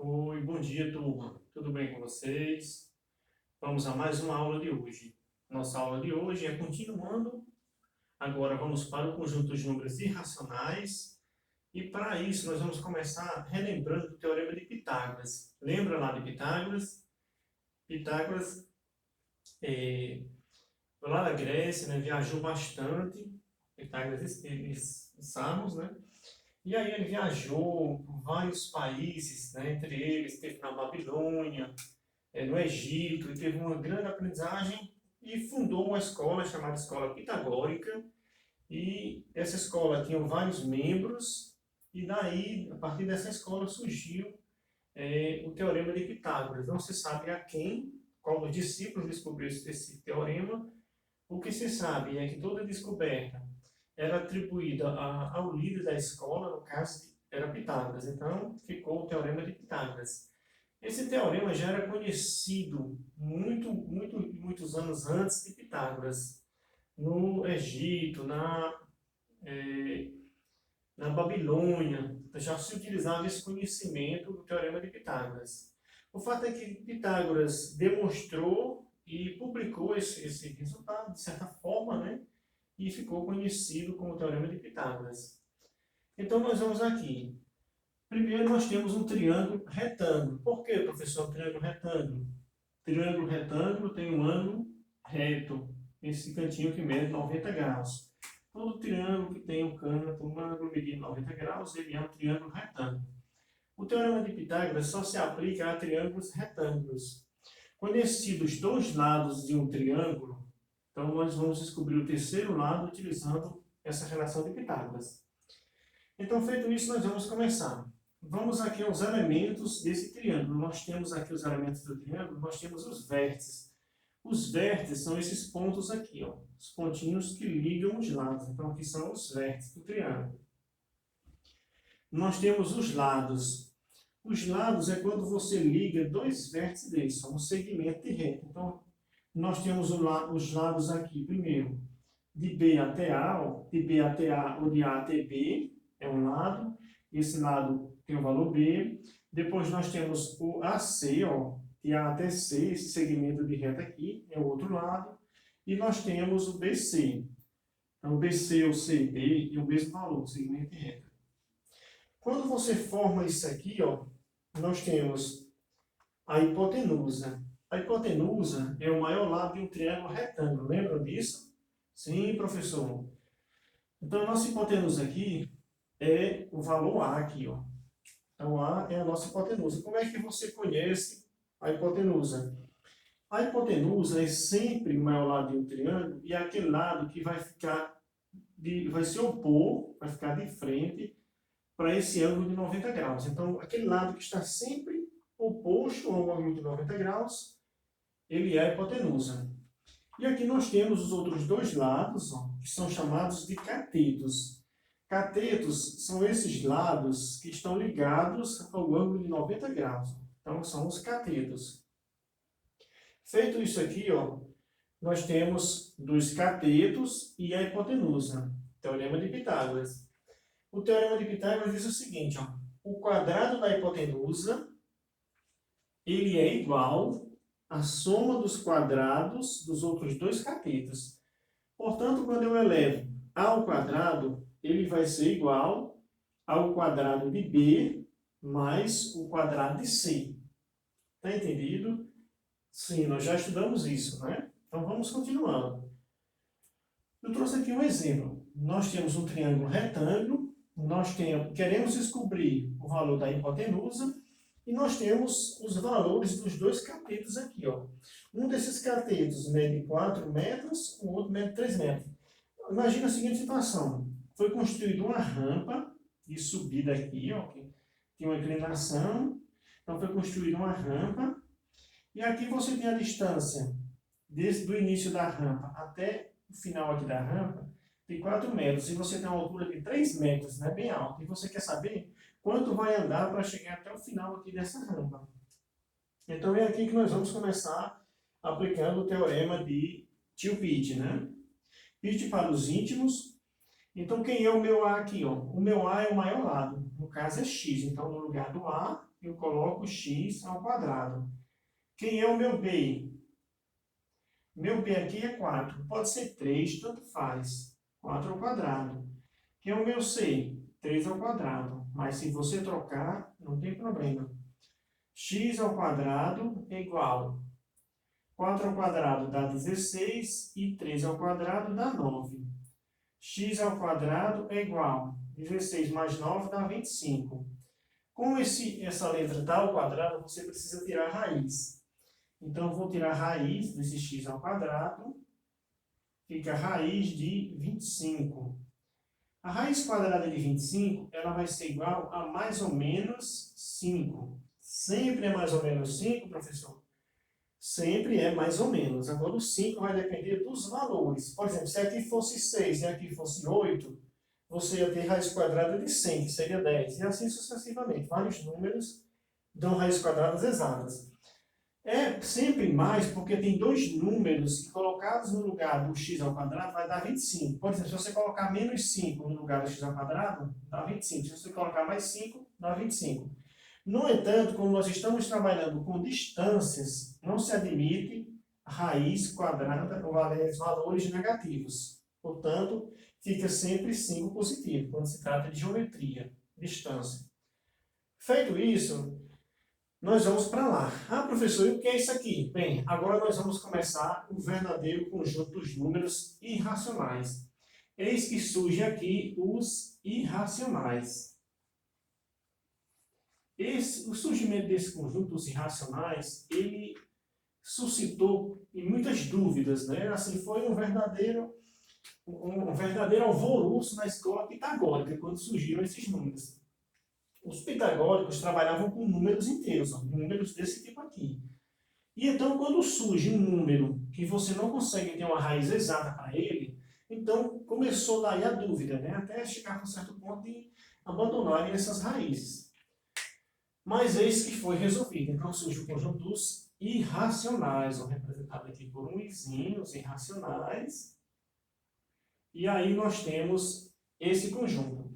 Oi, bom dia, turma. Tudo bem com vocês? Vamos a mais uma aula de hoje. Nossa aula de hoje é continuando. Agora vamos para o conjunto de números irracionais. E para isso nós vamos começar relembrando o teorema de Pitágoras. Lembra lá de Pitágoras? Pitágoras, lá da Grécia, né, viajou bastante. Pitágoras e Samos, né? E aí ele viajou por vários países, né? Entre eles esteve na Babilônia, no Egito, e teve uma grande aprendizagem e fundou uma escola chamada Escola Pitagórica. E essa escola tinha vários membros, e daí, a partir dessa escola, surgiu o Teorema de Pitágoras. Não se sabe a quem, qual dos discípulos descobriu esse teorema. O que se sabe é que toda descoberta era atribuída ao líder da escola, no caso era Pitágoras. Então, ficou o Teorema de Pitágoras. Esse teorema já era conhecido muitos anos antes de Pitágoras, no Egito, na Babilônia, já se utilizava esse conhecimento do teorema de Pitágoras. O fato é que Pitágoras demonstrou e publicou esse resultado, de certa forma, né? E ficou conhecido como teorema de Pitágoras. Então, nós vamos aqui. Primeiro, nós temos um triângulo retângulo. Por que, professor, triângulo retângulo? Triângulo retângulo tem um ângulo reto, esse cantinho que mede 90 graus. Todo triângulo que tem um canto, um ângulo medindo 90 graus, ele é um triângulo retângulo. O teorema de Pitágoras só se aplica a triângulos retângulos. Conhecidos dois lados de um triângulo, então nós vamos descobrir o terceiro lado utilizando essa relação de Pitágoras. Então, feito isso, nós vamos começar. Vamos aqui aos elementos desse triângulo. Nós temos aqui os elementos do triângulo, nós temos os vértices. Os vértices são esses pontos aqui, ó, os pontinhos que ligam os lados. Então, aqui são os vértices do triângulo. Nós temos os lados. Os lados é quando você liga dois vértices deles, são um segmento de reta. Então, nós temos os lados aqui, primeiro, de B até A, ó, de B até A ou de A até B, é um lado. Esse lado tem o valor B. Depois nós temos o AC, ó, de A até C, esse segmento de reta aqui, é o outro lado. E nós temos o BC. Então, o BC ou CB é o mesmo valor, segmento de reta. Quando você forma isso aqui, ó, nós temos a hipotenusa. A hipotenusa é o maior lado de um triângulo retângulo. Lembram disso? Sim, professor. Então, a nossa hipotenusa aqui é o valor A aqui, ó. Então, A é a nossa hipotenusa. Como é que você conhece a hipotenusa? A hipotenusa é sempre o maior lado de um triângulo e é aquele lado que vai se opor, vai ficar de frente para esse ângulo de 90 graus. Então, aquele lado que está sempre oposto ao ângulo de 90 graus, ele é a hipotenusa. E aqui nós temos os outros dois lados, ó, que são chamados de catetos. Catetos são esses lados que estão ligados ao ângulo de 90 graus. Então, são os catetos. Feito isso aqui, ó, nós temos dos catetos e a hipotenusa. Teorema de Pitágoras. O teorema de Pitágoras diz o seguinte, ó, o quadrado da hipotenusa ele é igual à soma dos quadrados dos outros dois catetos. Portanto, quando eu elevo A ao quadrado, ele vai ser igual ao quadrado de B mais o quadrado de C. Está entendido? Sim, nós já estudamos isso, né? Então, vamos continuando. Eu trouxe aqui um exemplo. Nós temos um triângulo retângulo, queremos descobrir o valor da hipotenusa, e nós temos os valores dos dois catetos aqui, ó. Um desses catetos mede 4 metros, o outro mede 3 metros. Imagina a seguinte situação. Foi construída uma rampa de subida aqui, ó, que tem uma inclinação. Então, foi construída uma rampa. E aqui você tem a distância do início da rampa até o final aqui da rampa, de 4 metros. E você tem uma altura de 3 metros, né, bem alta. E você quer saber quanto vai andar para chegar até o final aqui dessa rampa. Então, é aqui que nós vamos começar aplicando o teorema de tio Pitt, né? Pitt para os íntimos. Então, quem é o meu A aqui? Ó? O meu A é o maior lado. No caso, é X. Então, no lugar do A, eu coloco x ao quadrado. Quem é o meu b? Meu b aqui é 4. Pode ser 3, tanto faz. 4 ao quadrado. Quem é o meu c? 3 ao quadrado. Mas se você trocar, não tem problema. X ao quadrado é igual. 4 ao quadrado dá 16 e 3 ao quadrado dá 9. X ao quadrado é igual. 16 mais 9 dá 25. Como essa letra está ao quadrado, você precisa tirar a raiz. Então, eu vou tirar a raiz desse x ao quadrado. Fica a raiz de 25. A raiz quadrada de 25, ela vai ser igual a mais ou menos 5. Sempre é mais ou menos 5, professor? Sempre é mais ou menos. Agora, o 5 vai depender dos valores. Por exemplo, se aqui fosse 6 e aqui fosse 8, você ia ter raiz quadrada de 100, que seria 10. E assim sucessivamente. Vários números dão raízes quadradas exatas. É sempre mais porque tem dois números que colocados no lugar do x ao quadrado vai dar 25. Por exemplo, se você colocar menos 5 no lugar do x ao quadrado, dá 25. Se você colocar mais 5, dá 25. No entanto, como nós estamos trabalhando com distâncias, não se admite raiz quadrada com valores negativos. Portanto, fica sempre 5 positivo, quando se trata de geometria, distância. Feito isso, nós vamos para lá. Ah, professor, e o que é isso aqui? Bem, agora nós vamos começar o verdadeiro conjunto dos números irracionais. Eis que surge aqui os irracionais. O surgimento desse conjunto dos irracionais, ele suscitou muitas dúvidas, né? Assim, foi um verdadeiro alvoroço na escola pitagórica, quando surgiram esses números. Os pitagóricos trabalhavam com números inteiros, números desse tipo aqui. E então, quando surge um número que você não consegue ter uma raiz exata para ele, então começou daí a dúvida, né? Até chegar a um certo ponto de abandonarem essas raízes. Mas eis que foi resolvido. Então surge o conjunto dos irracionais, representado aqui por um izinho, os irracionais. E aí nós temos esse conjunto.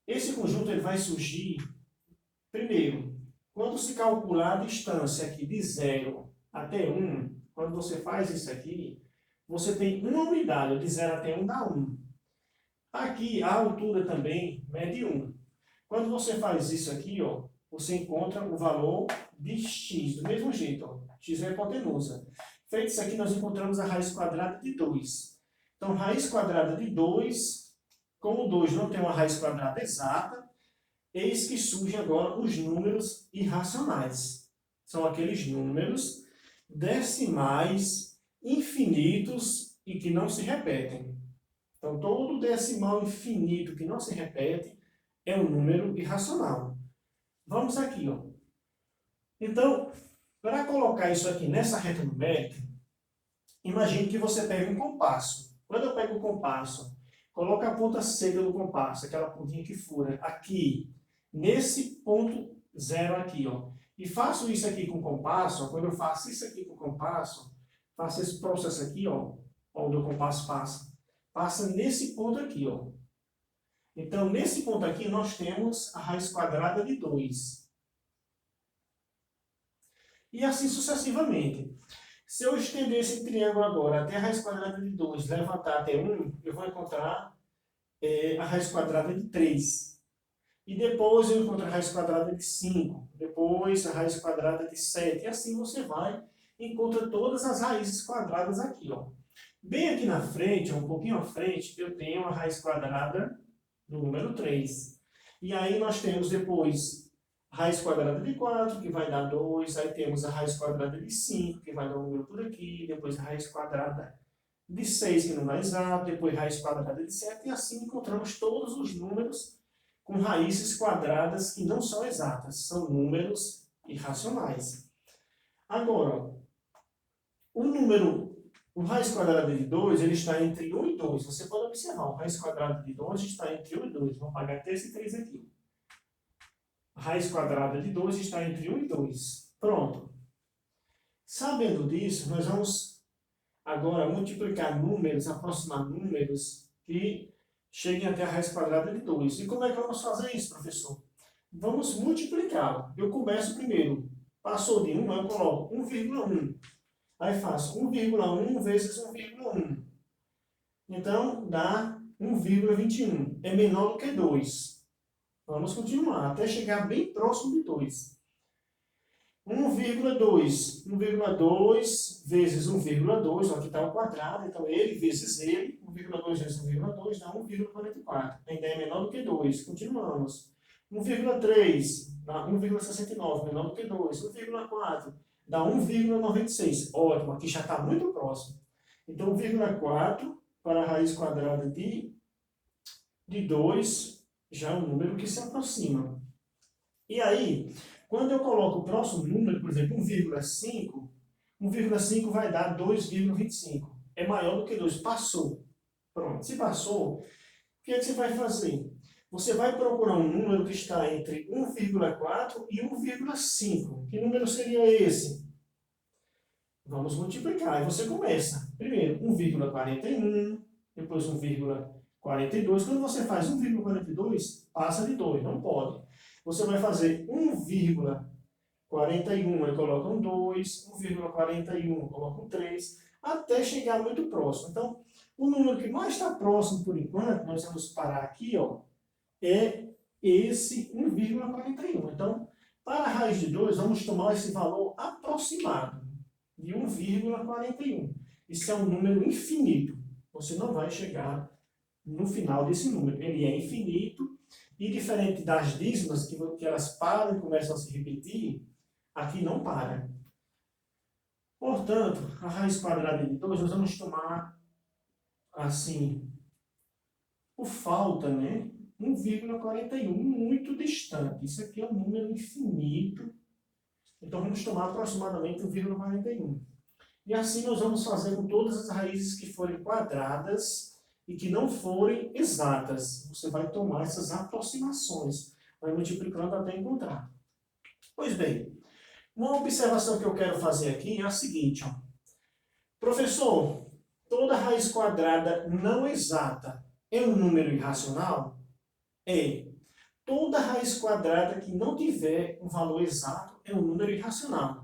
Esse conjunto ele vai surgir, primeiro, quando se calcular a distância aqui de 0 até 1, quando você faz isso aqui, você tem uma unidade, de 0 até 1 dá 1. Aqui, a altura também mede 1. Quando você faz isso aqui, ó, você encontra o valor de x, do mesmo jeito. Ó, x é a hipotenusa. Feito isso aqui, nós encontramos a raiz quadrada de 2. Então, raiz quadrada de 2... Como 2 não tem uma raiz quadrada exata, eis que surgem agora os números irracionais. São aqueles números decimais infinitos e que não se repetem. Então, todo decimal infinito que não se repete é um número irracional. Vamos aqui, ó. Então, para colocar isso aqui nessa reta numérica, imagine que você pega um compasso. Quando eu pego o compasso, coloca a ponta seca do compasso, aquela pontinha que fura, aqui, nesse ponto 0 aqui, ó. E faço isso aqui com o compasso, ó, quando eu faço isso aqui com o compasso, faço esse processo aqui, ó, onde o compasso passa. Passa nesse ponto aqui, ó. Então, nesse ponto aqui, nós temos a raiz quadrada de 2. E assim sucessivamente. Se eu estender esse triângulo agora até a raiz quadrada de 2, levantar até 1, eu vou encontrar a raiz quadrada de 3. E depois eu encontro a raiz quadrada de 5. Depois a raiz quadrada de 7. E assim você vai e encontra todas as raízes quadradas aqui. Ó. Bem aqui na frente, um pouquinho à frente, eu tenho a raiz quadrada do número 3. E aí nós temos depois raiz quadrada de 4, que vai dar 2, aí temos a raiz quadrada de 5, que vai dar um número por aqui, depois a raiz quadrada de 6, que não dá exato, depois raiz quadrada de 7, e assim encontramos todos os números com raízes quadradas que não são exatas, são números irracionais. Agora, o raiz quadrada de 2, ele está entre 1 e 2. Você pode observar, o raiz quadrada de 2 está entre 1 e 2. Vamos apagar até esse 3 aqui. A raiz quadrada de 2 está entre 1 e 2. Pronto. Sabendo disso, nós vamos agora multiplicar números, aproximar números que cheguem até a raiz quadrada de 2. E como é que vamos fazer isso, professor? Vamos multiplicar. Eu começo primeiro. Passou de 1, eu coloco 1,1. Aí faço 1,1 vezes 1,1. Então, dá 1,21. É menor do que 2. Vamos continuar, até chegar bem próximo de 2. 1,2. 1,2 vezes 1,2, aqui está o quadrado, então ele vezes ele. 1,2 vezes 1,2 dá 1,44. Ainda é menor do que 2. Continuamos. 1,3 dá 1,69, menor do que 2. 1,4 dá 1,96. Ótimo, aqui já está muito próximo. Então, 1,4 para a raiz quadrada de 2 já é um número que se aproxima. E aí, quando eu coloco o próximo número, por exemplo, 1,5, 1,5 vai dar 2,25. É maior do que 2. Passou. Pronto. Se passou, o que é que você vai fazer? Você vai procurar um número que está entre 1,4 e 1,5. Que número seria esse? Vamos multiplicar. Aí você começa. Primeiro, 1,41, depois 1,42. Quando você faz 1,42, passa de 2, não pode. Você vai fazer 1,41, aí coloca um 2, 1,41, coloca um 3, até chegar muito próximo. Então, o número que mais está próximo por enquanto, nós vamos parar aqui, ó, é esse 1,41. Então, para a raiz de 2, vamos tomar esse valor aproximado de 1,41. Isso é um número infinito. Você não vai chegar no final desse número. Ele é infinito e, diferente das dízimas, que elas param e começam a se repetir, aqui não para. Portanto, a raiz quadrada de 2, nós vamos tomar, assim, por falta, né? 1,41, muito distante. Isso aqui é um número infinito. Então, vamos tomar aproximadamente 1,41. E assim nós vamos fazer com todas as raízes que forem quadradas e que não forem exatas. Você vai tomar essas aproximações, vai multiplicando até encontrar. Pois bem, uma observação que eu quero fazer aqui é a seguinte, ó. Professor, toda raiz quadrada não exata é um número irracional? É. Toda raiz quadrada que não tiver um valor exato é um número irracional.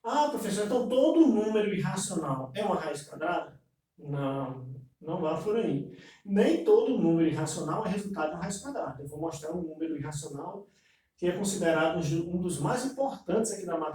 Ah, professor, então todo número irracional é uma raiz quadrada? Não, não vá por aí. Nem todo número irracional é resultado de uma raiz quadrada. Eu vou mostrar um número irracional que é considerado um dos mais importantes aqui na matemática.